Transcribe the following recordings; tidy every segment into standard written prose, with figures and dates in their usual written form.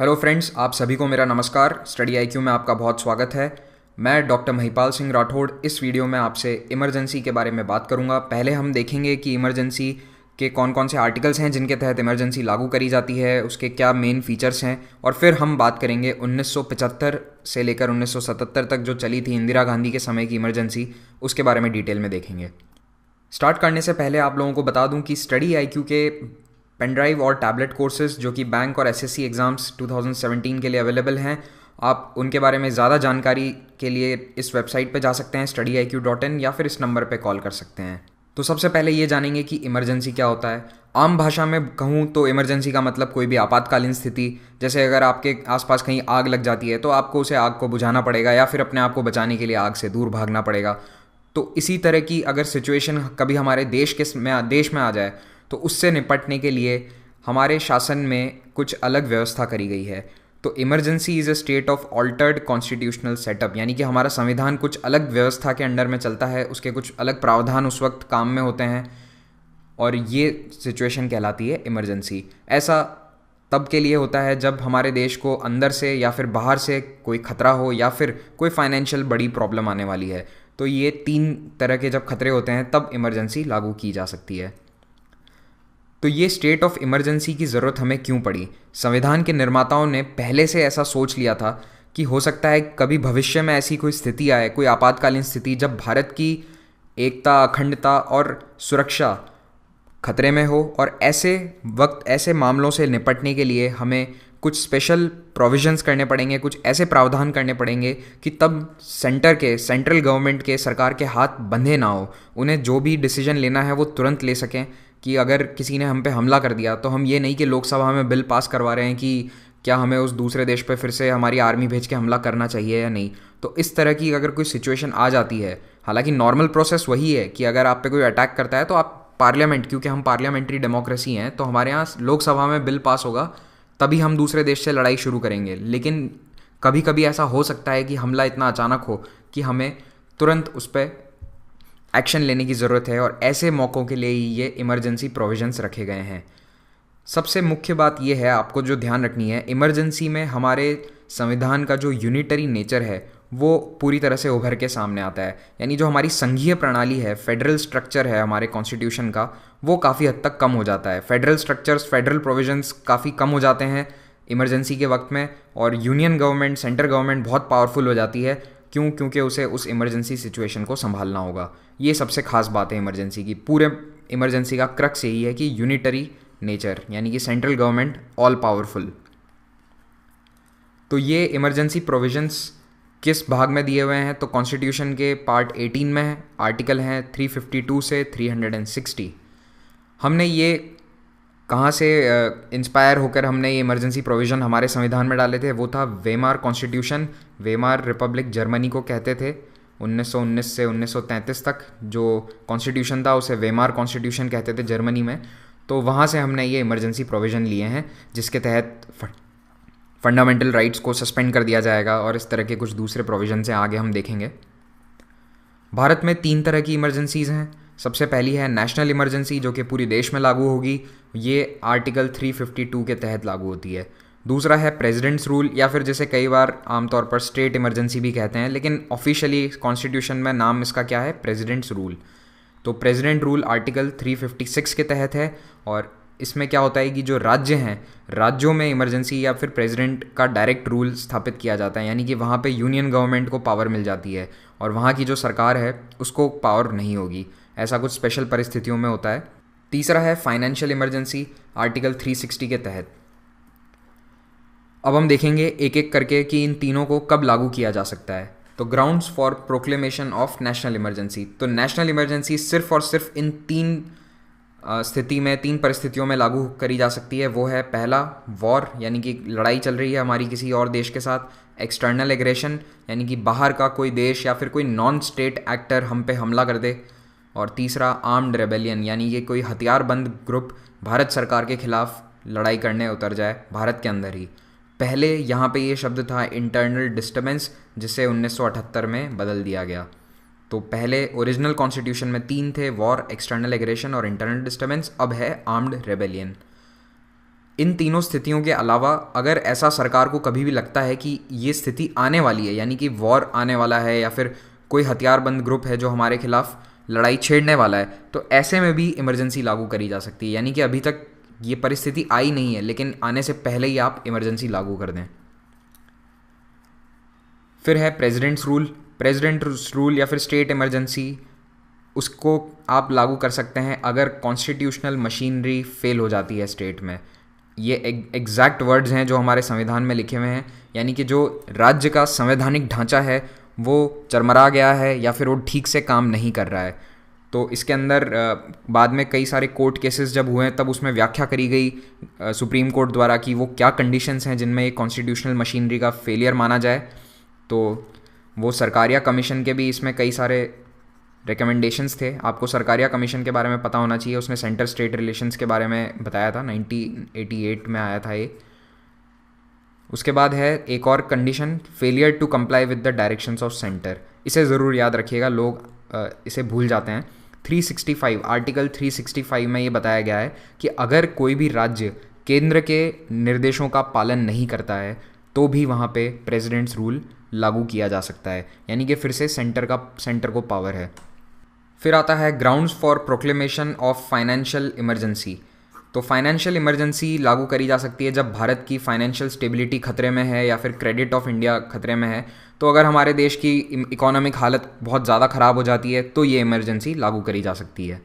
Hello friends, आप सभी को मेरा नमस्कार। स्टडी आईक्यू में आपका बहुत स्वागत है। मैं डॉक्टर महिपाल सिंह राठौड़ इस वीडियो में आपसे इमरजेंसी के बारे में बात करूंगा। पहले हम देखेंगे कि इमरजेंसी के कौन कौन से आर्टिकल्स हैं जिनके तहत इमरजेंसी लागू करी जाती है, उसके क्या मेन फीचर्स हैं, और फिर हम बात करेंगे 1975 से लेकर 1977 तक जो चली थी इंदिरा गांधी के समय की इमरजेंसी, उसके बारे में डिटेल में देखेंगे। स्टार्ट करने से पहले आप लोगों को बता दूं कि स्टडी आईक्यू के पेन ड्राइव और टैबलेट कोर्सेज जो कि बैंक और एसएससी एग्ज़ाम्स 2017 के लिए अवेलेबल हैं, आप उनके बारे में ज़्यादा जानकारी के लिए इस वेबसाइट पे जा सकते हैं studiiq.in, या फिर इस नंबर पे कॉल कर सकते हैं। तो सबसे पहले ये जानेंगे कि इमरजेंसी क्या होता है। आम भाषा में कहूँ तो इमरजेंसी का मतलब कोई भी आपातकालीन स्थिति, जैसे अगर आपके आसपास कहीं आग लग जाती है तो आपको उसे आग को बुझाना पड़ेगा या फिर अपने आप को बचाने के लिए आग से दूर भागना पड़ेगा। तो इसी तरह की अगर सिचुएशन कभी हमारे देश में आ जाए तो उससे निपटने के लिए हमारे शासन में कुछ अलग व्यवस्था करी गई है। तो emergency is a state of altered constitutional setup, यानी कि हमारा संविधान कुछ अलग व्यवस्था के अंडर में चलता है, उसके कुछ अलग प्रावधान उस वक्त काम में होते हैं और ये सिचुएशन कहलाती है इमरजेंसी। ऐसा तब के लिए होता है जब हमारे देश को अंदर से या फिर बाहर से कोई खतरा हो या फिर कोई फाइनेंशियल बड़ी प्रॉब्लम आने वाली है। तो ये तीन तरह के जब खतरे होते हैं तब इमरजेंसी लागू की जा सकती है। तो ये स्टेट ऑफ इमरजेंसी की ज़रूरत हमें क्यों पड़ी? संविधान के निर्माताओं ने पहले से ऐसा सोच लिया था कि हो सकता है कभी भविष्य में ऐसी कोई स्थिति आए, कोई आपातकालीन स्थिति, जब भारत की एकता, अखंडता और सुरक्षा खतरे में हो, और ऐसे वक्त ऐसे मामलों से निपटने के लिए हमें कुछ स्पेशल प्रोविजंस करने पड़ेंगे, कुछ ऐसे प्रावधान करने पड़ेंगे कि तब सेंट्रल गवर्नमेंट के, सरकार के हाथ बंधे ना हो, उन्हें जो भी डिसीजन लेना है वो तुरंत ले सकें। कि अगर किसी ने हम पे हमला कर दिया तो हम ये नहीं कि लोकसभा में बिल पास करवा रहे हैं कि क्या हमें उस दूसरे देश पे फिर से हमारी आर्मी भेज के हमला करना चाहिए या नहीं। तो इस तरह की अगर कोई सिचुएशन आ जाती है, हालांकि नॉर्मल प्रोसेस वही है कि अगर आप पे कोई अटैक करता है तो आप पार्लियामेंट, क्योंकि हम पार्लियामेंट्री डेमोक्रेसी हैं, तो हमारे यहाँ लोकसभा में बिल पास होगा, तभी हम दूसरे देश से लड़ाई शुरू करेंगे। लेकिन कभी कभी ऐसा हो सकता है कि हमला इतना अचानक हो कि हमें तुरंत उस पर एक्शन लेने की ज़रूरत है, और ऐसे मौक़ों के लिए ही ये इमरजेंसी प्रोविजंस रखे गए हैं। सबसे मुख्य बात यह है आपको जो ध्यान रखनी है, इमरजेंसी में हमारे संविधान का जो यूनिटरी नेचर है वो पूरी तरह से उभर के सामने आता है। यानी जो हमारी संघीय प्रणाली है, फेडरल स्ट्रक्चर है हमारे कॉन्स्टिट्यूशन का, वो काफ़ी हद तक कम हो जाता है। फेडरल स्ट्रक्चर्स, फेडरल प्रोविजंस काफ़ी कम हो जाते हैं इमरजेंसी के वक्त में, और यूनियन गवर्नमेंट, सेंट्रल गवर्नमेंट बहुत पावरफुल हो जाती है। क्योंकि उसे उस इमरजेंसी सिचुएशन को संभालना होगा। ये सबसे खास बात है इमरजेंसी की। पूरे इमरजेंसी का क्रक्स यही है कि यूनिटरी नेचर, यानी कि सेंट्रल गवर्नमेंट ऑल पावरफुल। तो ये इमरजेंसी प्रोविजंस किस भाग में दिए हुए हैं? तो कॉन्स्टिट्यूशन के पार्ट 18 में है, आर्टिकल हैं 352 से 360। हमने ये कहाँ से इंस्पायर होकर हमने ये इमरजेंसी प्रोविज़न हमारे संविधान में डाले थे? वो था Weimar constitution. Weimar Republic Germany को कहते थे। 1919 से 1933 तक जो कॉन्स्टिट्यूशन था उसे वेमार कॉन्स्टिट्यूशन कहते थे जर्मनी में। तो वहाँ से हमने ये इमरजेंसी प्रोविज़न लिए हैं, जिसके तहत फंडामेंटल राइट्स को सस्पेंड कर दिया जाएगा, और इस तरह के कुछ दूसरे प्रोविजन हैं, आगे हम देखेंगे। भारत में 3 तरह की इमरजेंसीज़ हैं। सबसे पहली है नेशनल इमरजेंसी, जो कि पूरी देश में लागू होगी। ये आर्टिकल 352 के तहत लागू होती है। दूसरा है प्रेसिडेंट्स रूल, या फिर जिसे कई बार आमतौर पर स्टेट इमरजेंसी भी कहते हैं, लेकिन ऑफिशियली कॉन्स्टिट्यूशन में नाम इसका क्या है? Presidents rule. तो प्रेसिडेंट रूल आर्टिकल 356 के तहत है, और इसमें क्या होता है कि जो राज्य हैं, राज्यों में इमरजेंसी या फिर प्रेसिडेंट का डायरेक्ट रूल स्थापित किया जाता है, यानी कि वहाँ पे यूनियन गवर्नमेंट को पावर मिल जाती है और वहाँ की जो सरकार है उसको पावर नहीं होगी। ऐसा कुछ स्पेशल परिस्थितियों में होता है। तीसरा है फाइनेंशियल इमरजेंसी, आर्टिकल 360 के तहत। अब हम देखेंगे एक एक करके कि इन तीनों को कब लागू किया जा सकता है। तो grounds for proclamation of national emergency. तो नेशनल इमरजेंसी सिर्फ और सिर्फ इन 3 परिस्थितियों में लागू करी जा सकती है। वो है, पहला वॉर, यानी कि लड़ाई चल रही है हमारी किसी और देश के साथ। एक्सटर्नल एग्रेशन, यानी कि बाहर का कोई देश या फिर कोई नॉन स्टेट एक्टर हम पे हमला कर दे। और तीसरा आर्म्ड रेबेलियन, यानी कि कोई हथियारबंद ग्रुप भारत सरकार के खिलाफ लड़ाई करने उतर जाए भारत के अंदर ही। पहले यहाँ पे ये शब्द था इंटरनल डिस्टर्बेंस, जिसे 1978 में बदल दिया गया। तो पहले ओरिजिनल कॉन्स्टिट्यूशन में 3 थे, वॉर, एक्सटर्नल एग्रेशन और इंटरनल डिस्टर्बेंस। अब है आर्म्ड रेबेलियन। इन तीनों स्थितियों के अलावा अगर ऐसा सरकार को कभी भी लगता है कि ये स्थिति आने वाली है, यानी कि वॉर आने वाला है या फिर कोई हथियारबंद ग्रुप है जो हमारे खिलाफ लड़ाई छेड़ने वाला है, तो ऐसे में भी इमरजेंसी लागू करी जा सकती है। यानी कि अभी तक ये परिस्थिति आई नहीं है, लेकिन आने से पहले ही आप इमरजेंसी लागू कर दें। फिर है प्रेसिडेंट्स रूल या फिर स्टेट इमरजेंसी। उसको आप लागू कर सकते हैं अगर कॉन्स्टिट्यूशनल मशीनरी फेल हो जाती है स्टेट में। ये एग्जैक्ट वर्ड्स हैं जो हमारे संविधान में लिखे हुए हैं, यानी कि जो राज्य का संवैधानिक ढांचा है वो चरमरा गया है या फिर वो ठीक से काम नहीं कर रहा है। तो इसके अंदर बाद में कई सारे कोर्ट केसेस जब हुए हैं तब उसमें व्याख्या करी गई सुप्रीम कोर्ट द्वारा कि वो क्या कंडीशंस हैं जिनमें एक कॉन्स्टिट्यूशनल मशीनरी का फेलियर माना जाए। तो वो सरकारिया कमीशन के भी इसमें कई सारे रिकमेंडेशंस थे। आपको सरकारिया कमीशन के बारे में पता होना चाहिए, उसने सेंटर स्टेट रिलेशंस के बारे में बताया था, 1988 में आया था ये। उसके बाद है एक और condition, failure to comply with the directions of centre. इसे ज़रूर याद रखिएगा, लोग इसे भूल जाते हैं। 365 आर्टिकल 365 में ये बताया गया है कि अगर कोई भी राज्य केंद्र के निर्देशों का पालन नहीं करता है तो भी वहाँ पे प्रेसिडेंट्स रूल लागू किया जा सकता है, यानी कि फिर से सेंटर को पावर है। फिर आता है grounds for proclamation of financial emergency. तो फाइनेंशियल इमरजेंसी लागू करी जा सकती है जब भारत की फाइनेंशियल स्टेबिलिटी खतरे में है या फिर क्रेडिट ऑफ इंडिया खतरे में है। तो अगर हमारे देश की इकोनॉमिक हालत बहुत ज़्यादा ख़राब हो जाती है तो ये इमरजेंसी लागू करी जा सकती है।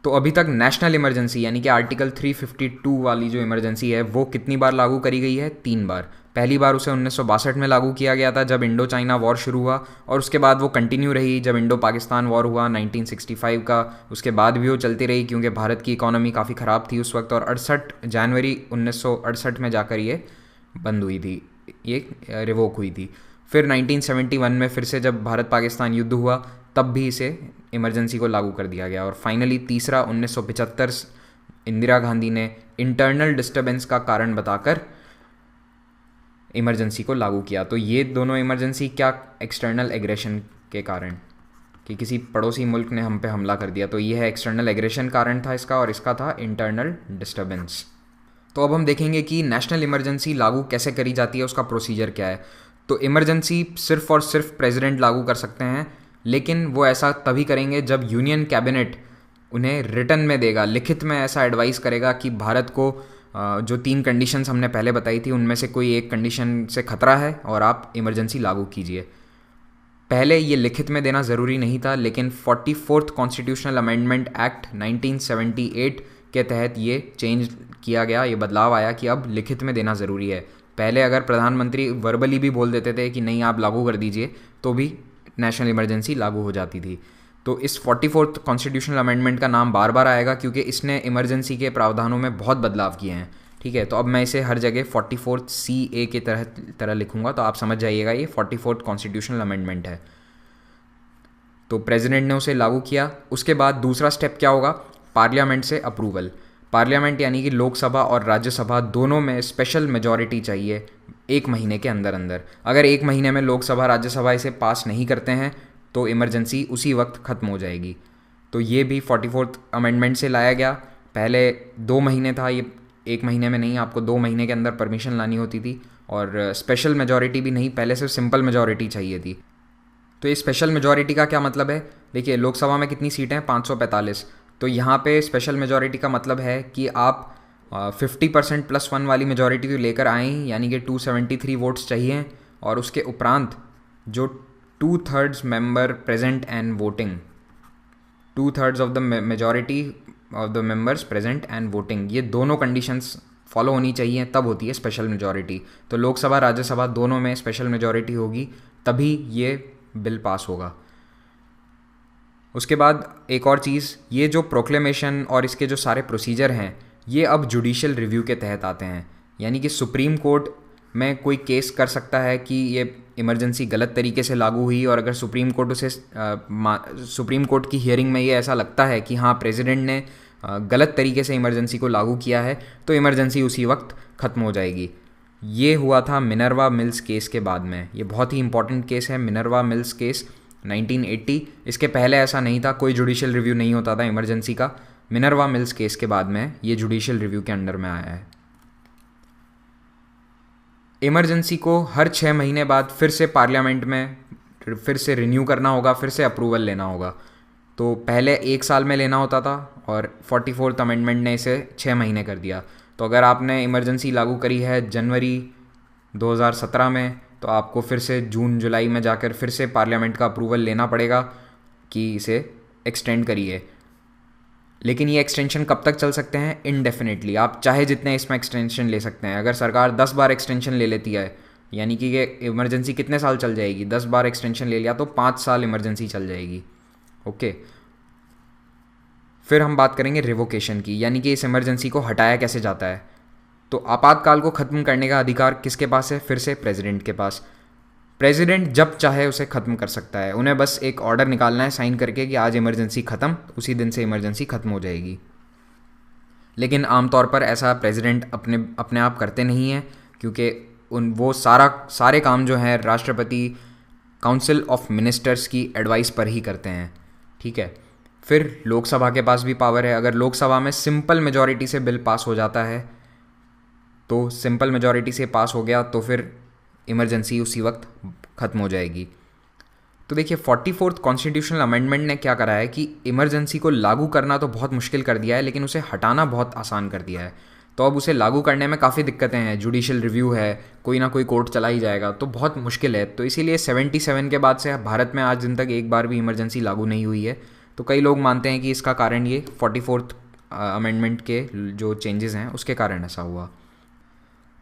तो अभी तक नेशनल इमरजेंसी यानी कि आर्टिकल 352 वाली जो इमरजेंसी है वो कितनी बार लागू करी गई है? 3 बार। पहली बार उसे 1962 में लागू किया गया था जब इंडो चाइना वॉर शुरू हुआ, और उसके बाद वो कंटिन्यू रही जब इंडो पाकिस्तान वॉर हुआ 1965 का। उसके बाद भी वो चलती रही क्योंकि भारत की इकोनॉमी काफ़ी ख़राब थी उस वक्त, और 68 जनवरी 1968 में जाकर ये बंद हुई थी, ये रिवोक हुई थी। फिर 1971 में फिर से जब भारत पाकिस्तान युद्ध हुआ तब भी इसे इमरजेंसी को लागू कर दिया गया। और फाइनली तीसरा 1975 इंदिरा गांधी ने इंटरनल डिस्टर्बेंस का कारण बताकर इमरजेंसी को लागू किया। तो ये दोनों इमरजेंसी क्या, एक्सटर्नल एग्रेशन के कारण कि किसी पड़ोसी मुल्क ने हम पे हमला कर दिया, तो ये है एक्सटर्नल एग्रेशन कारण था इसका, और इसका था इंटरनल डिस्टर्बेंस। तो अब हम देखेंगे कि नेशनल इमरजेंसी लागू कैसे करी जाती है, उसका प्रोसीजर क्या है। तो इमरजेंसी सिर्फ और सिर्फ प्रेसिडेंट लागू कर सकते हैं, लेकिन वो ऐसा तभी करेंगे जब यूनियन कैबिनेट उन्हें रिटर्न में देगा, लिखित में ऐसा एडवाइस करेगा कि भारत को जो 3 कंडीशंस हमने पहले बताई थी उनमें से कोई एक कंडीशन से खतरा है और आप इमरजेंसी लागू कीजिए। पहले ये लिखित में देना ज़रूरी नहीं था, लेकिन 44th कॉन्स्टिट्यूशनल अमेंडमेंट एक्ट 1978 के तहत ये चेंज किया गया, ये बदलाव आया कि अब लिखित में देना ज़रूरी है। पहले अगर प्रधानमंत्री वर्बली भी बोल देते थे कि नहीं आप लागू कर दीजिए तो भी नेशनल इमरजेंसी लागू हो जाती थी। तो इस 44th कॉन्स्टिट्यूशनल अमेंडमेंट का नाम बार बार आएगा क्योंकि इसने इमरजेंसी के प्रावधानों में बहुत बदलाव किए हैं। ठीक है, तो अब मैं इसे हर जगह 44th CA की तरह लिखूंगा, तो आप समझ जाइएगा ये 44th कॉन्स्टिट्यूशनल अमेंडमेंट है। तो प्रेसिडेंट ने उसे लागू किया। उसके बाद दूसरा स्टेप क्या होगा? पार्लियामेंट से अप्रूवल। पार्लियामेंट यानी कि लोकसभा और राज्यसभा दोनों में स्पेशल मेजॉरिटी चाहिए 1 महीने के अंदर अंदर। अगर 1 महीने में लोकसभा राज्यसभा इसे पास नहीं करते हैं तो इमरजेंसी उसी वक्त ख़त्म हो जाएगी। तो ये भी 44th अमेंडमेंट से लाया गया। पहले 2 महीने था, ये 1 महीने में नहीं, आपको 2 महीने के अंदर परमिशन लानी होती थी, और स्पेशल मेजॉरिटी भी नहीं, पहले सिर्फ सिंपल मेजॉरिटी चाहिए थी। तो ये स्पेशल मेजॉरिटी का क्या मतलब है? देखिए, लोकसभा में कितनी सीटें हैं? 545। तो यहाँ पे स्पेशल मेजॉरिटी का मतलब है कि आप 50% +1 वाली मेजॉरिटी तो लेकर आए, यानी कि 273 वोट्स चाहिए, और उसके उपरांत जो 2/3 member present and voting, 2/3 of the majority of the members present and voting, ये दोनों कंडीशंस फॉलो होनी चाहिए, तब होती है स्पेशल मेजॉरिटी। तो लोकसभा राज्यसभा दोनों में स्पेशल मेजॉरिटी होगी तभी ये बिल पास होगा। उसके बाद एक और चीज़, ये जो प्रोक्लेमेशन और इसके जो सारे प्रोसीजर हैं ये अब जुडिशियल रिव्यू के तहत आते हैं, यानी कि सुप्रीम कोर्ट में कोई केस कर सकता है कि ये इमरजेंसी गलत तरीके से लागू हुई, और अगर सुप्रीम कोर्ट की हियरिंग में ये ऐसा लगता है कि हाँ प्रेसिडेंट ने गलत तरीके से इमरजेंसी को लागू किया है तो इमरजेंसी उसी वक्त ख़त्म हो जाएगी। ये हुआ था मिनर्वा मिल्स केस के बाद में। ये बहुत ही इंपॉर्टेंट केस है, मिनर्वा मिल्स केस 1980। इसके पहले ऐसा नहीं था, कोई जुडिशियल रिव्यू नहीं होता था इमरजेंसी का। मिनर्वा मिल्स केस के बाद में ये जुडिशियल रिव्यू के अंडर में आया है। इमरजेंसी को हर 6 महीने बाद फिर से पार्लियामेंट में फिर से रिन्यू करना होगा, फिर से अप्रूवल लेना होगा। तो पहले 1 साल में लेना होता था और 44th अमेंडमेंट ने इसे 6 महीने कर दिया। तो अगर आपने इमरजेंसी लागू करी है जनवरी 2017 में, तो आपको फिर से जून जुलाई में जाकर फिर से पार्लियामेंट का अप्रूवल लेना पड़ेगा कि इसे एक्सटेंड करिए। लेकिन ये एक्सटेंशन कब तक चल सकते हैं? इनडेफिनेटली। आप चाहे जितने इसमें एक्सटेंशन ले सकते हैं। अगर सरकार 10 बार एक्सटेंशन ले लेती है, यानी कि ये इमरजेंसी कितने साल चल जाएगी? 10 बार एक्सटेंशन ले लिया तो 5 साल इमरजेंसी चल जाएगी। ओके, फिर हम बात करेंगे रिवोकेशन की, यानी कि इस इमरजेंसी को हटाया कैसे जाता है। तो आपातकाल को ख़त्म करने का अधिकार किसके पास है? फिर से प्रेसिडेंट के पास। प्रेसिडेंट जब चाहे उसे ख़त्म कर सकता है। उन्हें बस एक ऑर्डर निकालना है साइन करके कि आज इमरजेंसी ख़त्म, उसी दिन से इमरजेंसी ख़त्म हो जाएगी। लेकिन आमतौर पर ऐसा प्रेसिडेंट अपने आप करते नहीं हैं, क्योंकि वो सारे काम जो हैं राष्ट्रपति काउंसिल ऑफ मिनिस्टर्स की एडवाइस पर ही करते हैं। ठीक है। फिर लोकसभा के पास भी पावर है। अगर लोकसभा में सिंपल मेजॉरिटी से बिल पास हो जाता है, तो सिंपल मेजॉरिटी से पास हो गया तो फिर इमरजेंसी उसी वक्त ख़त्म हो जाएगी। तो देखिए 44th कॉन्स्टिट्यूशनल अमेंडमेंट ने क्या करा है कि इमरजेंसी को लागू करना तो बहुत मुश्किल कर दिया है, लेकिन उसे हटाना बहुत आसान कर दिया है। तो अब उसे लागू करने में काफ़ी दिक्कतें हैं। जुडिशियल रिव्यू है, कोई ना कोई कोर्ट चला ही जाएगा, तो बहुत मुश्किल है। तो इसीलिए 77 के बाद से भारत में आज दिन तक एक बार भी इमरजेंसी लागू नहीं हुई है। तो कई लोग मानते हैं कि इसका कारण ये 44th अमेंडमेंट के जो चेंजेस हैं उसके कारण ऐसा हुआ।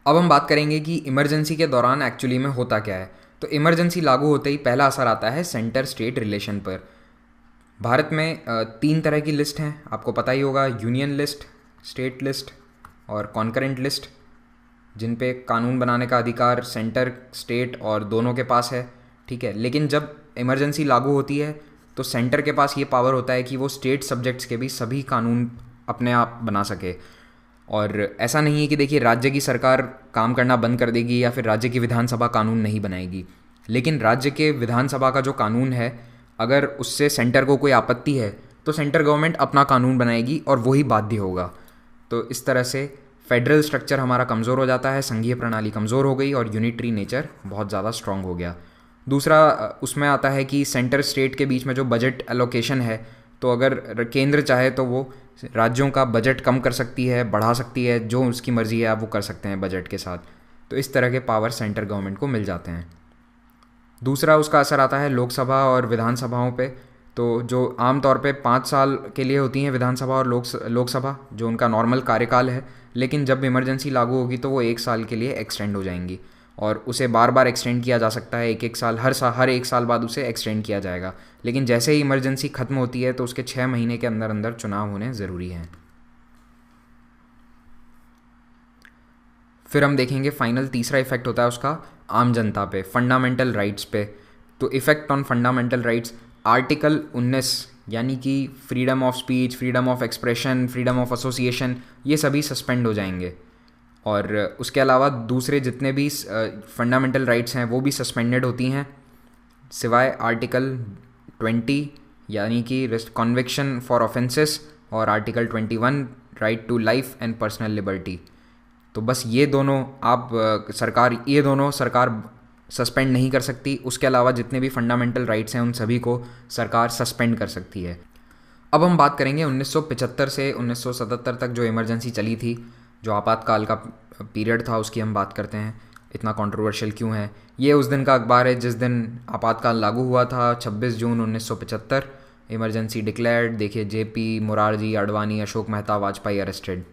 अब हम बात करेंगे कि इमरजेंसी के दौरान एक्चुअली में होता क्या है। तो इमरजेंसी लागू होते ही पहला असर आता है सेंटर स्टेट रिलेशन पर। भारत में 3 तरह की लिस्ट हैं, आपको पता ही होगा। यूनियन लिस्ट, स्टेट लिस्ट और कॉन्करेंट लिस्ट, जिन पे कानून बनाने का अधिकार सेंटर, स्टेट और दोनों के पास है। ठीक है। लेकिन जब इमरजेंसी लागू होती है तो सेंटर के पास ये पावर होता है कि वो स्टेट सब्जेक्ट्स के भी सभी कानून अपने आप बना सके। और ऐसा नहीं है कि देखिए राज्य की सरकार काम करना बंद कर देगी या फिर राज्य की विधानसभा कानून नहीं बनाएगी। लेकिन राज्य के विधानसभा का जो कानून है, अगर उससे सेंटर को कोई आपत्ति है तो सेंटर गवर्नमेंट अपना कानून बनाएगी और वही बाध्य होगा। तो इस तरह से फेडरल स्ट्रक्चर हमारा कमज़ोर हो जाता है, संघीय प्रणाली कमज़ोर हो गई और यूनिटरी नेचर बहुत ज़्यादा स्ट्रांग हो गया। दूसरा उसमें आता है कि सेंटर स्टेट के बीच में जो बजट एलोकेशन है, तो अगर केंद्र चाहे तो वो राज्यों का बजट कम कर सकती है, बढ़ा सकती है, जो उसकी मर्ज़ी है आप वो कर सकते हैं बजट के साथ। तो इस तरह के पावर सेंटर गवर्नमेंट को मिल जाते हैं। दूसरा उसका असर आता है लोकसभा और विधानसभाओं पे। तो जो आमतौर पे 5 साल के लिए होती हैं विधानसभा और लोकसभा, जो उनका नॉर्मल कार्यकाल है, लेकिन जब इमरजेंसी लागू होगी तो वो 1 साल के लिए एक्सटेंड हो जाएंगी और उसे बार बार एक्सटेंड किया जा सकता है। एक साल हर 1 साल बाद उसे एक्सटेंड किया जाएगा। लेकिन जैसे ही इमरजेंसी ख़त्म होती है तो उसके 6 महीने के अंदर अंदर चुनाव होने ज़रूरी हैं। फिर हम देखेंगे फाइनल तीसरा इफेक्ट होता है उसका आम जनता पे, फंडामेंटल राइट्स पे। तो effect on fundamental rights, article 19 यानी कि freedom of speech, freedom of expression, freedom of association, ये सभी सस्पेंड हो जाएंगे। और उसके अलावा दूसरे जितने भी फंडामेंटल राइट्स हैं वो भी सस्पेंडेड होती हैं, सिवाय आर्टिकल 20 यानी कि कन्विक्शन फॉर ऑफेंसेस और article 21 right to life and personal liberty. तो बस ये दोनों सरकार सस्पेंड नहीं कर सकती। उसके अलावा जितने भी फंडामेंटल राइट्स हैं उन सभी को सरकार सस्पेंड कर सकती है। अब हम बात करेंगे 1975 से 1977 तक जो इमरजेंसी चली थी, जो आपातकाल का पीरियड था, उसकी हम बात करते हैं। इतना कंट्रोवर्शियल क्यों है? ये उस दिन का अखबार है जिस दिन आपातकाल लागू हुआ था, 26 जून 1975। Emergency declared. देखिए जेपी, मोरारजी, अडवाणी, अशोक मेहता, वाजपेयी अरेस्टेड।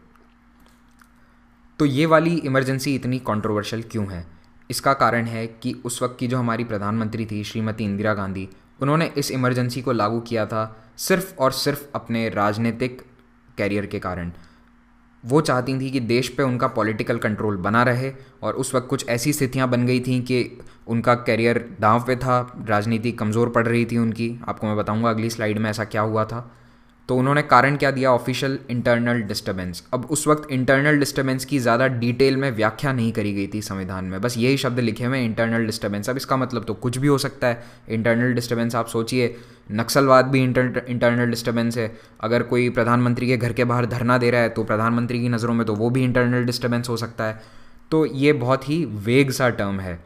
तो ये वाली इमरजेंसी इतनी कंट्रोवर्शियल क्यों है? इसका कारण है कि उस वक्त की जो हमारी प्रधानमंत्री थी श्रीमती इंदिरा गांधी, उन्होंने इस इमरजेंसी को लागू किया था सिर्फ़ और सिर्फ अपने राजनीतिक कैरियर के कारण। वो चाहती थी कि देश पे उनका पॉलिटिकल कंट्रोल बना रहे और उस वक्त कुछ ऐसी स्थितियां बन गई थी कि उनका कैरियर दांव पे था, राजनीति कमज़ोर पड़ रही थी उनकी। आपको मैं बताऊंगा अगली स्लाइड में ऐसा क्या हुआ था। तो उन्होंने कारण क्या दिया, ऑफिशियल इंटरनल डिस्टर्बेंस। अब उस वक्त इंटरनल डिस्टर्बेंस की ज़्यादा डिटेल में व्याख्या नहीं करी गई थी संविधान में, बस यही शब्द लिखे हुए इंटरनल डिस्टर्बेंस। अब इसका मतलब तो कुछ भी हो सकता है। इंटरनल डिस्टर्बेंस आप सोचिए, नक्सलवाद भी इंटरनल डिस्टर्बेंस है। अगर कोई प्रधानमंत्री के घर के बाहर धरना दे रहा है तो प्रधानमंत्री की नज़रों में तो वो भी इंटरनल डिस्टर्बेंस हो सकता है। तो ये बहुत ही वेग सा टर्म है।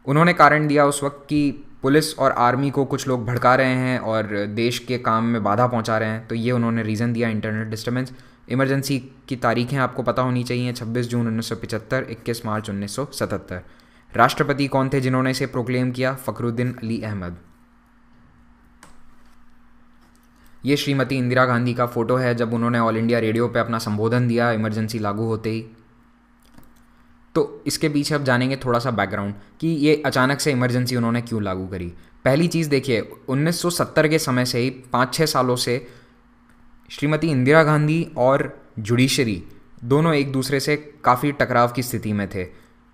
उन्होंने कारण दिया उस वक्त कि पुलिस और आर्मी को कुछ लोग भड़का रहे हैं और देश के काम में बाधा पहुंचा रहे हैं, तो ये उन्होंने रीज़न दिया, इंटरनल डिस्टर्बेंस। इमरजेंसी की तारीखें आपको पता होनी चाहिए, 26 जून 1975, 21 मार्च 1977। राष्ट्रपति कौन थे जिन्होंने इसे प्रोक्लेम किया, फ़खरुद्दीन अली अहमद। ये श्रीमती इंदिरा गांधी का फ़ोटो है जब उन्होंने ऑल इंडिया रेडियो पे अपना संबोधन दिया इमरजेंसी लागू होते ही। तो इसके पीछे अब जानेंगे थोड़ा सा बैकग्राउंड कि ये अचानक से इमरजेंसी उन्होंने क्यों लागू करी। पहली चीज़ देखिए, 1970 के समय से ही 5-6 सालों से श्रीमती इंदिरा गांधी और जुडिशरी दोनों एक दूसरे से काफ़ी टकराव की स्थिति में थे।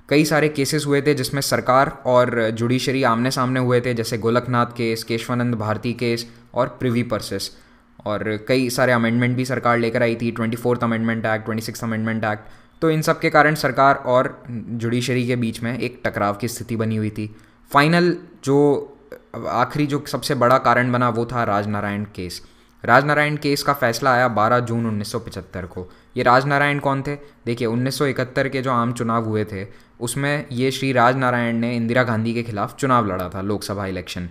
कई सारे केसेस हुए थे जिसमें सरकार और जुडिशरी आमने सामने हुए थे, जैसे गोलकनाथ केस, केशवानंद भारती केस और प्रिवी पर्सेस। और कई सारे अमेंडमेंट भी सरकार लेकर आई थी, 24th amendment act, 26th amendment act. तो इन सब के कारण सरकार और जुडिशरी के बीच में एक टकराव की स्थिति बनी हुई थी। फाइनल जो आखिरी जो सबसे बड़ा कारण बना वो था राजनारायण केस। राजनारायण केस का फैसला आया 12 जून 1975 को। ये राजनारायण कौन थे? देखिए, 1971 के जो आम चुनाव हुए थे उसमें ये श्री राजनारायण ने इंदिरा गांधी के खिलाफ चुनाव लड़ा था, लोकसभा इलेक्शन,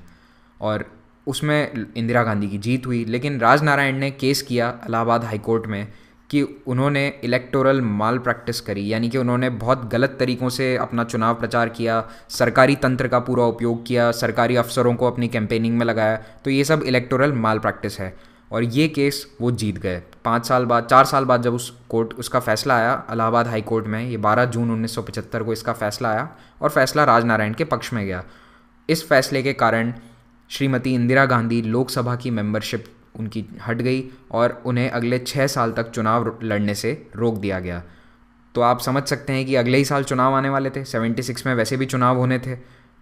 और उसमें इंदिरा गांधी की जीत हुई। लेकिन राजनारायण ने केस किया इलाहाबाद हाई कोर्ट में कि उन्होंने इलेक्टोरल माल प्रैक्टिस करी, यानी कि उन्होंने बहुत गलत तरीक़ों से अपना चुनाव प्रचार किया, सरकारी तंत्र का पूरा उपयोग किया, सरकारी अफसरों को अपनी कैंपेनिंग में लगाया। तो ये सब इलेक्टोरल माल प्रैक्टिस है और ये केस वो जीत गए। 4 साल बाद जब उसका फ़ैसला आया इलाहाबाद हाई कोर्ट में, ये 12 जून 1975 को इसका फ़ैसला आया और फैसला राजनारायण के पक्ष में गया। इस फैसले के कारण श्रीमती इंदिरा गांधी लोकसभा की मेंबरशिप उनकी हट गई और उन्हें अगले 6 साल तक चुनाव लड़ने से रोक दिया गया। तो आप समझ सकते हैं कि अगले ही साल चुनाव आने वाले थे, 76 में वैसे भी चुनाव होने थे।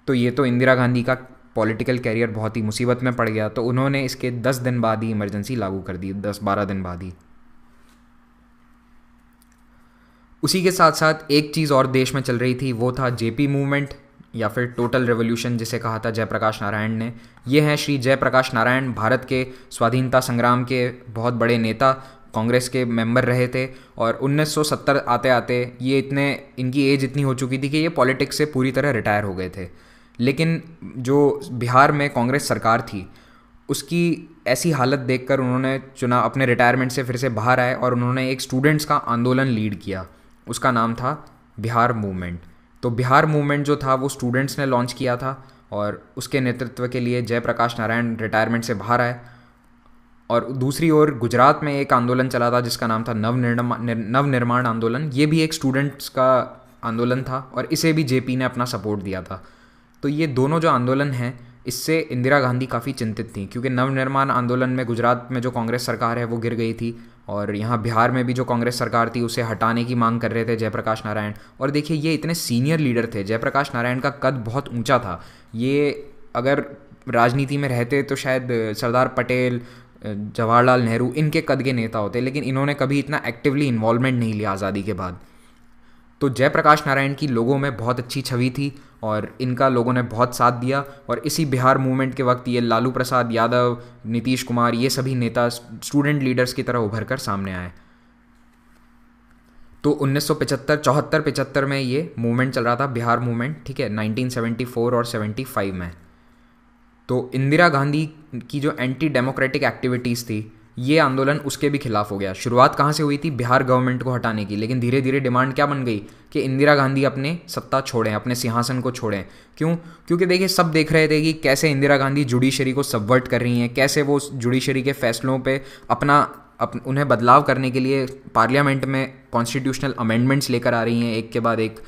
तो ये तो इंदिरा गांधी का पॉलिटिकल कैरियर बहुत ही मुसीबत में पड़ गया। तो उन्होंने इसके 10 दिन बाद ही इमरजेंसी लागू कर दी, 10-12 दिन बाद ही। उसी के साथ साथ एक चीज़ और देश में चल रही थी, वो था जेपी मूवमेंट या फिर टोटल रेवोल्यूशन, जिसे कहा था जयप्रकाश नारायण ने। ये हैं श्री जयप्रकाश नारायण, भारत के स्वाधीनता संग्राम के बहुत बड़े नेता, कांग्रेस के मेंबर रहे थे। और 1970 आते आते इनकी एज इतनी हो चुकी थी कि ये पॉलिटिक्स से पूरी तरह रिटायर हो गए थे। लेकिन जो बिहार में कांग्रेस सरकार थी उसकी ऐसी हालत देखकर उन्होंने अपने रिटायरमेंट से फिर से बाहर आए और उन्होंने एक स्टूडेंट्स का आंदोलन लीड किया। उसका नाम था बिहार मूवमेंट। तो बिहार मूवमेंट जो था वो स्टूडेंट्स ने लॉन्च किया था और उसके नेतृत्व के लिए जयप्रकाश नारायण रिटायरमेंट से बाहर आए। और दूसरी ओर गुजरात में एक आंदोलन चला था जिसका नाम था नवनिर्माण आंदोलन। ये भी एक स्टूडेंट्स का आंदोलन था और इसे भी जेपी ने अपना सपोर्ट दिया था। तो ये दोनों जो आंदोलन हैं इससे इंदिरा गांधी काफ़ी चिंतित थी, क्योंकि नवनिर्माण आंदोलन में गुजरात में जो कांग्रेस सरकार है वो गिर गई थी और यहाँ बिहार में भी जो कांग्रेस सरकार थी उसे हटाने की मांग कर रहे थे जयप्रकाश नारायण। और देखिए, ये इतने सीनियर लीडर थे, जयप्रकाश नारायण का कद बहुत ऊंचा था। ये अगर राजनीति में रहते तो शायद सरदार पटेल, जवाहरलाल नेहरू इनके कद के नेता होते, लेकिन इन्होंने कभी इतना एक्टिवली इन्वॉल्वमेंट नहीं लिया आज़ादी के बाद। तो जयप्रकाश नारायण की लोगों में बहुत अच्छी छवि थी और इनका लोगों ने बहुत साथ दिया। और इसी बिहार मूवमेंट के वक्त ये लालू प्रसाद यादव, नीतीश कुमार, ये सभी नेता स्टूडेंट लीडर्स की तरह उभर कर सामने आए। तो 1975 में ये मूवमेंट चल रहा था, बिहार मूवमेंट, ठीक है, 1974 और 75 में। तो इंदिरा गांधी की जो एंटी डेमोक्रेटिक एक्टिविटीज़ थी ये आंदोलन उसके भी खिलाफ हो गया। शुरुआत कहाँ से हुई थी? बिहार गवर्नमेंट को हटाने की, लेकिन धीरे धीरे डिमांड क्या बन गई कि इंदिरा गांधी अपने सत्ता छोड़ें, अपने सिंहासन को छोड़ें। क्यों? क्योंकि देखिए, सब देख रहे थे कि कैसे इंदिरा गांधी जुडिशरी को सबवर्ट कर रही हैं, कैसे वो जुडिशरी के फैसलों पे उन्हें बदलाव करने के लिए पार्लियामेंट में कॉन्स्टिट्यूशनल अमेंडमेंट्स लेकर आ रही हैं एक के बाद एक।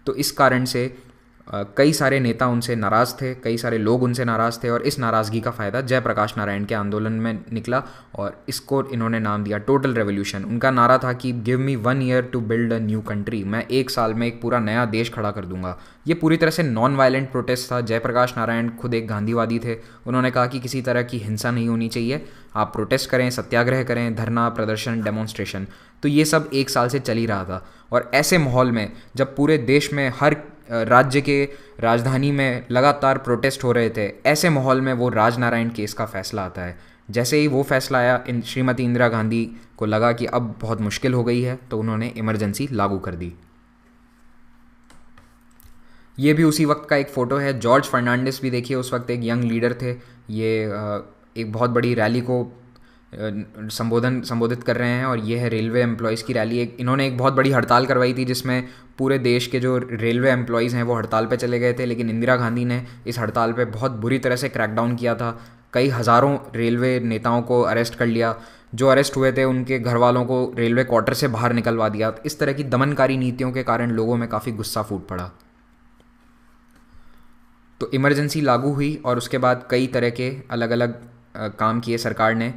तो इस कारण से कई सारे नेता उनसे नाराज़ थे, कई सारे लोग उनसे नाराज़ थे और इस नाराज़गी का फ़ायदा जयप्रकाश नारायण के आंदोलन में निकला और इसको इन्होंने नाम दिया टोटल रेवोल्यूशन। उनका नारा था कि give me 1 year to build a new country, मैं 1 साल में एक पूरा नया देश खड़ा कर दूंगा। ये पूरी तरह से नॉन वायलेंट प्रोटेस्ट था। जयप्रकाश नारायण खुद एक गांधीवादी थे। उन्होंने कहा कि किसी तरह की हिंसा नहीं होनी चाहिए, आप प्रोटेस्ट करें, सत्याग्रह करें, धरना प्रदर्शन, डेमोन्स्ट्रेशन। तो ये सब 1 साल से चल ही रहा था। और ऐसे माहौल में जब पूरे देश में हर राज्य के राजधानी में लगातार प्रोटेस्ट हो रहे थे, ऐसे माहौल में वो राजनारायण केस का फैसला आता है। जैसे ही वो फैसला आया, श्रीमती इंदिरा गांधी को लगा कि अब बहुत मुश्किल हो गई है, तो उन्होंने इमरजेंसी लागू कर दी। ये भी उसी वक्त का एक फ़ोटो है। जॉर्ज फर्नांडिस भी देखिए उस वक्त एक यंग लीडर थे। ये एक बहुत बड़ी रैली को संबोधित कर रहे हैं और ये है रेलवे एम्प्लॉयज़ की रैली। इन्होंने एक बहुत बड़ी हड़ताल करवाई थी जिसमें पूरे देश के जो रेलवे एम्प्लॉयज़ हैं वो हड़ताल पे चले गए थे, लेकिन इंदिरा गांधी ने इस हड़ताल पे बहुत बुरी तरह से क्रैकडाउन किया था। कई हज़ारों रेलवे नेताओं को अरेस्ट कर लिया। जो अरेस्ट हुए थे उनके घर वालों को रेलवे क्वार्टर से बाहर निकलवा दिया। इस तरह की दमनकारी नीतियों के कारण लोगों में काफ़ी गुस्सा फूट पड़ा। तो इमरजेंसी लागू हुई और उसके बाद कई तरह के अलग अलग काम किए सरकार ने।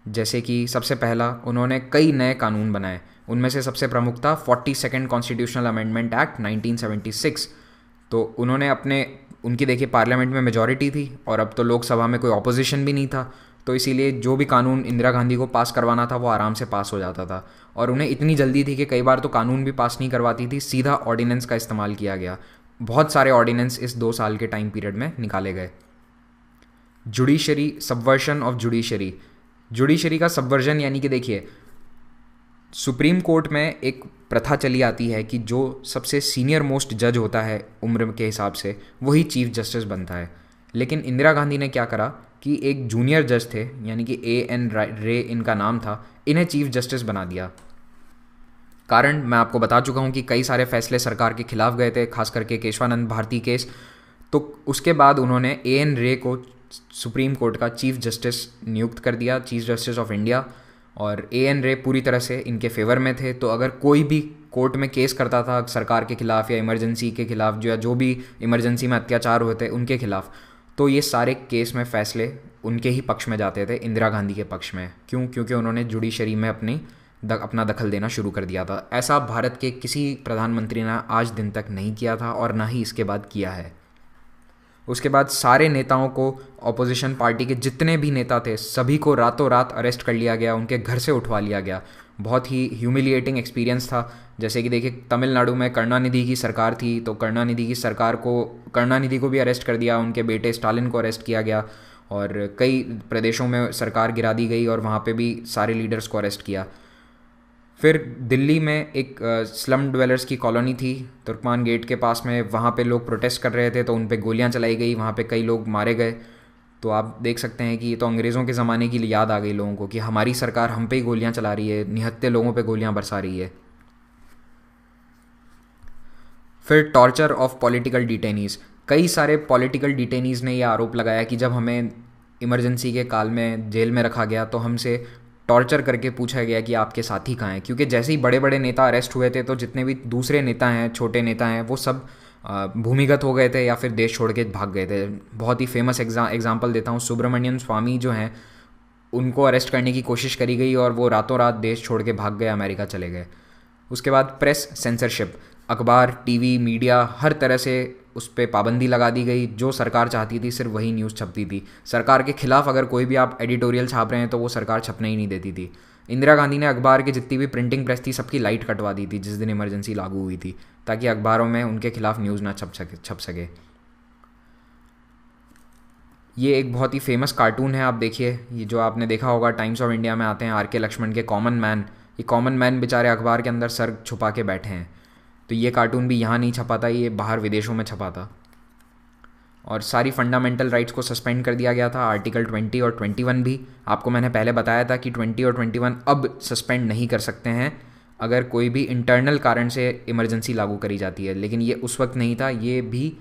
जैसे कि सबसे पहला उन्होंने कई नए कानून बनाए। उनमें से सबसे प्रमुख था 42nd कॉन्स्टिट्यूशनल अमेंडमेंट एक्ट 1976। तो उन्होंने उनकी देखिए पार्लियामेंट में मेजॉरिटी थी और अब तो लोकसभा में कोई ऑपोजिशन भी नहीं था, तो इसीलिए जो भी कानून इंदिरा गांधी को पास करवाना था वो आराम से पास हो जाता था। और उन्हें इतनी जल्दी थी कि कई बार तो कानून भी पास नहीं करवाती थी, सीधा ऑर्डिनेंस का इस्तेमाल किया गया। बहुत सारे ऑर्डिनेंस इस 2 साल के टाइम पीरियड में निकाले गए। Judiciary, subversion of judiciary. Judiciary का सबवर्जन यानी कि देखिए सुप्रीम कोर्ट में एक प्रथा चली आती है कि जो सबसे सीनियर मोस्ट जज होता है उम्र के हिसाब से, वही चीफ जस्टिस बनता है। लेकिन इंदिरा गांधी ने क्या करा कि एक जूनियर जज थे, यानी कि A.N. रे इनका नाम था, इन्हें चीफ जस्टिस बना दिया। कारण मैं आपको बता चुका हूँ कि कई सारे फैसले सरकार के खिलाफ गए थे, खास करके केशवानंद भारती केस। तो उसके बाद उन्होंने A.N. रे को सुप्रीम कोर्ट का चीफ जस्टिस नियुक्त कर दिया, चीफ जस्टिस ऑफ इंडिया। और A.N. रे पूरी तरह से इनके फेवर में थे। तो अगर कोई भी कोर्ट में केस करता था सरकार के खिलाफ या इमरजेंसी के खिलाफ, जो भी इमरजेंसी में अत्याचार हुए थे उनके खिलाफ, तो ये सारे केस में फैसले उनके ही पक्ष में जाते थे, इंदिरा गांधी के पक्ष में। क्यों? क्योंकि उन्होंने जुडिशरी में अपना दखल देना शुरू कर दिया था। ऐसा भारत के किसी प्रधानमंत्री ने आज दिन तक नहीं किया था और ना ही इसके बाद किया है। उसके बाद सारे नेताओं को, ऑपोजिशन पार्टी के जितने भी नेता थे सभी को रातों रात अरेस्ट कर लिया गया, उनके घर से उठवा लिया गया। बहुत ही ह्यूमिलिएटिंग एक्सपीरियंस था। जैसे कि देखिए तमिलनाडु में करुणानिधि की सरकार थी, तो करुणानिधि को भी अरेस्ट कर दिया, उनके बेटे स्टालिन को अरेस्ट किया गया और कई प्रदेशों में सरकार गिरा दी गई और वहाँ पे भी सारे लीडर्स को अरेस्ट किया। फिर दिल्ली में एक स्लम ड्वेलर्स की कॉलोनी थी तुर्कमान गेट के पास में, वहाँ पे लोग प्रोटेस्ट कर रहे थे तो उन पे गोलियाँ चलाई गई, वहाँ पे कई लोग मारे गए। तो आप देख सकते हैं कि ये तो अंग्रेज़ों के ज़माने की याद आ गई लोगों को कि हमारी सरकार हम पे ही गोलियाँ चला रही है, निहत्थे लोगों पे गोलियाँ बरसा रही है। फिर टॉर्चर ऑफ पॉलिटिकल डिटेनीज़। कई सारे पॉलिटिकल डिटेनीज़ ने यह आरोप लगाया कि जब हमें इमरजेंसी के काल में जेल में रखा गया तो हमसे टॉर्चर करके पूछा गया कि आपके साथी कहाँ हैं। क्योंकि जैसे ही बड़े बड़े नेता अरेस्ट हुए थे तो जितने भी दूसरे नेता हैं, छोटे नेता हैं, वो सब भूमिगत हो गए थे या फिर देश छोड़ के भाग गए थे। बहुत ही फेमस एग्जांपल देता हूँ, सुब्रमण्यम स्वामी जो हैं उनको अरेस्ट करने की कोशिश करी गई और वो रातों रात देश छोड़ के भाग गए, अमेरिका चले गए। उसके बाद प्रेस सेंसरशिप, अखबार, टीवी, मीडिया, हर तरह से उस पर पाबंदी लगा दी गई। जो सरकार चाहती थी सिर्फ वही न्यूज़ छपती थी। सरकार के खिलाफ अगर कोई भी आप एडिटोरियल छाप रहे हैं तो वो सरकार छपने ही नहीं देती थी। इंदिरा गांधी ने अखबार की जितनी भी प्रिंटिंग प्रेस थी सबकी लाइट कटवा दी थी जिस दिन इमरजेंसी लागू हुई थी, ताकि अखबारों में उनके खिलाफ न्यूज़ ना छप सके। ये एक बहुत ही फेमस कार्टून है, आप देखिए, ये जो आपने देखा होगा टाइम्स ऑफ इंडिया में आते हैं R.K. लक्ष्मण के कॉमन मैन। ये कॉमन मैन बेचारे अखबार के अंदर सर छुपा के बैठे हैं। तो ये कार्टून भी यहाँ नहीं छपा था, ये बाहर विदेशों में छपा था। और सारी फंडामेंटल राइट्स को सस्पेंड कर दिया गया था, आर्टिकल 20 और 21 भी। आपको मैंने पहले बताया था कि 20 और 21 अब सस्पेंड नहीं कर सकते हैं अगर कोई भी इंटरनल कारण से इमरजेंसी लागू करी जाती है, लेकिन ये उस वक्त नहीं था। ये भी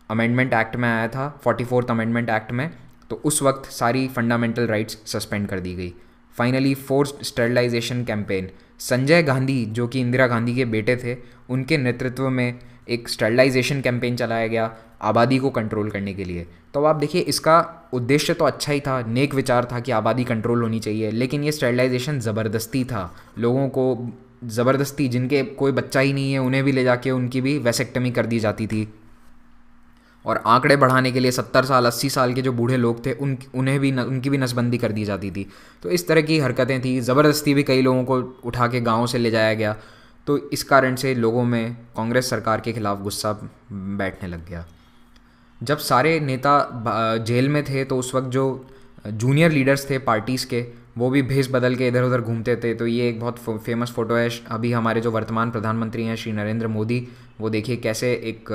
अमेंडमेंट एक्ट में आया था, 44th अमेंडमेंट एक्ट में। तो उस वक्त सारी फंडामेंटल राइट्स सस्पेंड कर दी गई। Finally forced sterilization campaign, Sanjay Gandhi जो कि इंदिरा गांधी के बेटे थे, उनके नेतृत्व में एक स्टरलाइजेशन कैंपेन चलाया गया आबादी को कंट्रोल करने के लिए। तो अब आप देखिए, इसका उद्देश्य तो अच्छा ही था, नेक विचार था कि आबादी कंट्रोल होनी चाहिए, लेकिन ये स्टरलाइजेशन ज़बरदस्ती था। लोगों को ज़बरदस्ती, जिनके कोई बच्चा ही नहीं है उन्हें भी ले जाके उनकी भी वैसेक्टमी कर दी जाती थी। और आंकड़े बढ़ाने के लिए 70 साल 80 साल के जो बूढ़े लोग थे उनकी भी नसबंदी कर दी जाती थी। तो इस तरह की हरकतें थी। ज़बरदस्ती भी कई लोगों को उठा के गाँव से ले जाया गया। तो इस कारण से लोगों में कांग्रेस सरकार के खिलाफ गुस्सा बैठने लग गया। जब सारे नेता जेल में थे तो उस वक्त जो जूनियर लीडर्स थे पार्टीज़ के, वो भी भेष बदल के इधर उधर घूमते थे। तो ये एक बहुत फेमस फ़ोटो है। अभी हमारे जो वर्तमान प्रधानमंत्री हैं श्री नरेंद्र मोदी, वो देखिए कैसे एक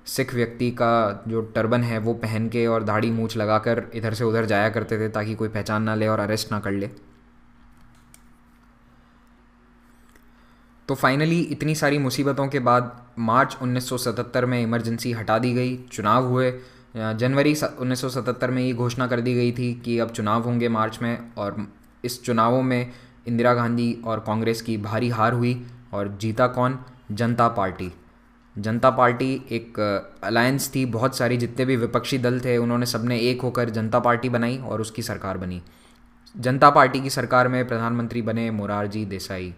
सिख व्यक्ति का जो टर्बन है वो पहन के और दाढ़ी मूछ लगाकर इधर से उधर जाया करते थे ताकि कोई पहचान ना ले और अरेस्ट ना कर ले। तो फाइनली इतनी सारी मुसीबतों के बाद मार्च 1977 में इमरजेंसी हटा दी गई। चुनाव हुए। जनवरी 1977 में ये घोषणा कर दी गई थी कि अब चुनाव होंगे मार्च में, और इस चुनावों में इंदिरा गांधी और कांग्रेस की भारी हार हुई। और जीता कौन? जनता पार्टी। जनता पार्टी एक अलायंस थी, बहुत सारी जितने भी विपक्षी दल थे उन्होंने सबने एक होकर जनता पार्टी बनाई और उसकी सरकार बनी। जनता पार्टी की सरकार में प्रधानमंत्री बने मोरारजी देसाई।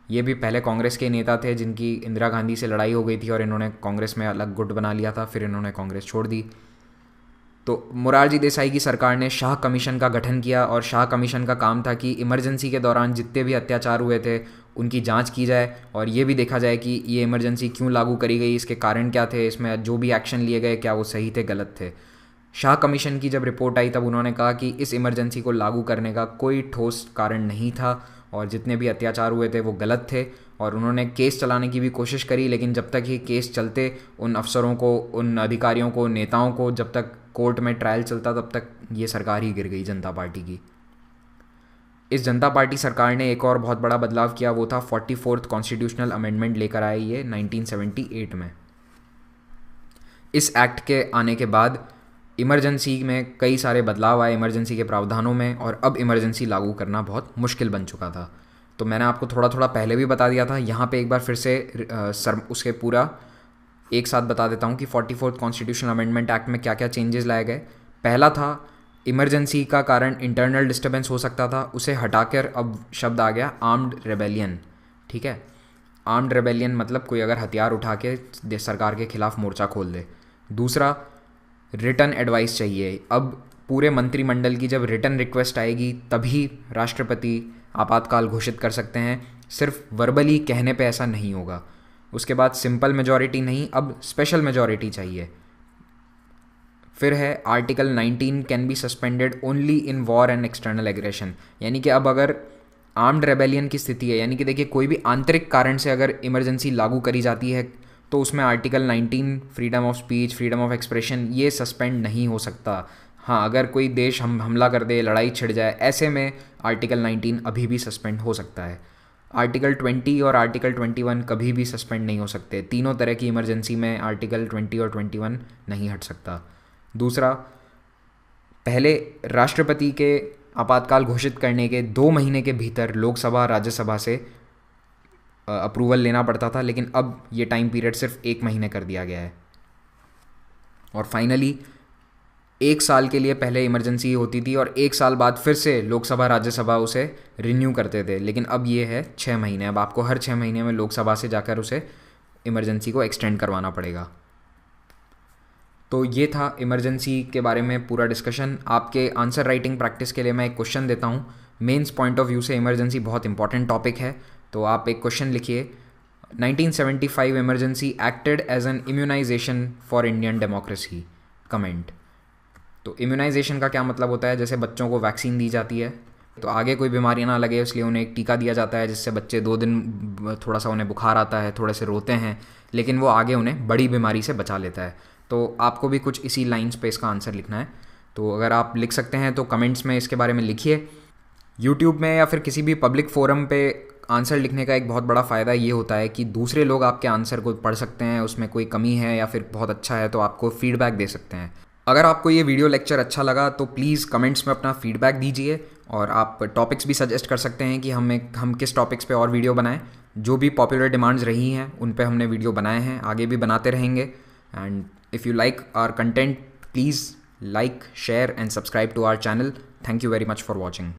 ये भी पहले कांग्रेस के नेता थे जिनकी इंदिरा गांधी से लड़ाई हो गई थी और इन्होंने कांग्रेस में अलग गुट बना लिया था, फिर इन्होंने कांग्रेस छोड़ दी। तो मोरारजी देसाई की सरकार ने शाह कमीशन का गठन किया और शाह कमीशन का काम था कि इमरजेंसी के दौरान जितने भी अत्याचार हुए थे उनकी जांच की जाए और ये भी देखा जाए कि ये इमरजेंसी क्यों लागू करी गई, इसके कारण क्या थे, इसमें जो भी एक्शन लिए गए क्या वो सही थे गलत थे। शाह कमीशन की जब रिपोर्ट आई तब उन्होंने कहा कि इस इमरजेंसी को लागू करने का कोई ठोस कारण नहीं था और जितने भी अत्याचार हुए थे वो गलत थे। और उन्होंने केस चलाने की भी कोशिश करी, लेकिन जब तक ये केस चलते उन अफसरों को, उन अधिकारियों को, नेताओं को, जब तक कोर्ट में ट्रायल चलता तब तक ये सरकार ही गिर गई जनता पार्टी की। इस जनता पार्टी सरकार ने एक और बहुत बड़ा बदलाव किया, वो था 44th कॉन्स्टिट्यूशनल अमेंडमेंट लेकर आई ये 1978 में। इस एक्ट के आने के बाद इमरजेंसी में कई सारे बदलाव आए, इमरजेंसी के प्रावधानों में, और अब इमरजेंसी लागू करना बहुत मुश्किल बन चुका था। तो मैंने आपको थोड़ा थोड़ा पहले भी बता दिया था, यहाँ पे एक बार फिर से उसके पूरा एक साथ बता देता हूँ कि 44th कॉन्स्टिट्यूशनल अमेंडमेंट एक्ट में क्या क्या चेंजेस लाए गए। पहला था, इमरजेंसी का कारण इंटरनल डिस्टर्बेंस हो सकता था, उसे हटाकर अब शब्द आ गया आर्म्ड रेबेलियन। ठीक है, आर्म्ड रेबेलियन मतलब कोई अगर हथियार उठा के सरकार के खिलाफ मोर्चा खोल दे। दूसरा, रिटर्न एडवाइस चाहिए। अब पूरे मंत्रिमंडल की जब रिटर्न रिक्वेस्ट आएगी तभी राष्ट्रपति आपातकाल घोषित कर सकते हैं, सिर्फ वर्बली कहने पे ऐसा नहीं होगा। उसके बाद सिंपल मेजॉरिटी नहीं, अब स्पेशल मेजॉरिटी चाहिए। फिर है article 19 can be suspended only in war and external aggression, यानी कि अब अगर आर्म्ड रेबेलियन की स्थिति है, यानी कि देखिए कोई भी आंतरिक कारण से अगर इमरजेंसी लागू करी जाती है तो उसमें article 19 freedom of speech, freedom of expression, ये सस्पेंड नहीं हो सकता। हाँ, अगर कोई देश हमला कर दे, लड़ाई छिड़ जाए, ऐसे में आर्टिकल 19 अभी भी सस्पेंड हो सकता है। आर्टिकल 20 और आर्टिकल 21 कभी भी सस्पेंड नहीं हो सकते। तीनों तरह की इमरजेंसी में आर्टिकल 20 और 21 नहीं हट सकता। दूसरा, पहले राष्ट्रपति के आपातकाल घोषित करने के 2 महीने के भीतर लोकसभा राज्यसभा से अप्रूवल लेना पड़ता था, लेकिन अब ये टाइम पीरियड सिर्फ 1 महीने कर दिया गया है। और फाइनली 1 साल के लिए पहले इमरजेंसी होती थी और 1 साल बाद फिर से लोकसभा राज्यसभा उसे रिन्यू करते थे, लेकिन अब ये है 6 महीने। अब आपको हर 6 महीने में लोकसभा से जाकर उसे इमरजेंसी को एक्सटेंड करवाना पड़ेगा। तो ये था इमरजेंसी के बारे में पूरा डिस्कशन। आपके आंसर राइटिंग प्रैक्टिस के लिए मैं एक क्वेश्चन देता हूँ। मेंस पॉइंट ऑफ व्यू से इमरजेंसी बहुत इंपॉर्टेंट टॉपिक है, तो आप एक क्वेश्चन लिखिए। 1975 emergency acted as an immunization for Indian democracy, comment. तो इम्यूनाइजेशन का क्या मतलब होता है? जैसे बच्चों को वैक्सीन दी जाती है तो आगे कोई बीमारी ना लगे इसलिए उन्हें एक टीका दिया जाता है, जिससे बच्चे 2 दिन थोड़ा सा उन्हें बुखार आता है, थोड़े से रोते हैं, लेकिन वो आगे उन्हें बड़ी बीमारी से बचा लेता है। तो आपको भी कुछ इसी लाइन्स पे इसका आंसर लिखना है। तो अगर आप लिख सकते हैं तो कमेंट्स में इसके बारे में लिखिए। यूट्यूब में या फिर किसी भी पब्लिक फोरम पे आंसर लिखने का एक बहुत बड़ा फ़ायदा ये होता है कि दूसरे लोग आपके आंसर को पढ़ सकते हैं, उसमें कोई कमी है या फिर बहुत अच्छा है तो आपको फीडबैक दे सकते हैं। अगर आपको ये वीडियो लेक्चर अच्छा लगा तो प्लीज़ कमेंट्स में अपना फीडबैक दीजिए, और आप टॉपिक्स भी सजेस्ट कर सकते हैं कि हम किस टॉपिक्स पे और वीडियो बनाएं। जो भी पॉपुलर डिमांड्स रही हैं उन पे हमने वीडियो बनाए हैं, आगे भी बनाते रहेंगे। And if you like our content, please like, share and subscribe to our channel. Thank you very much for watching.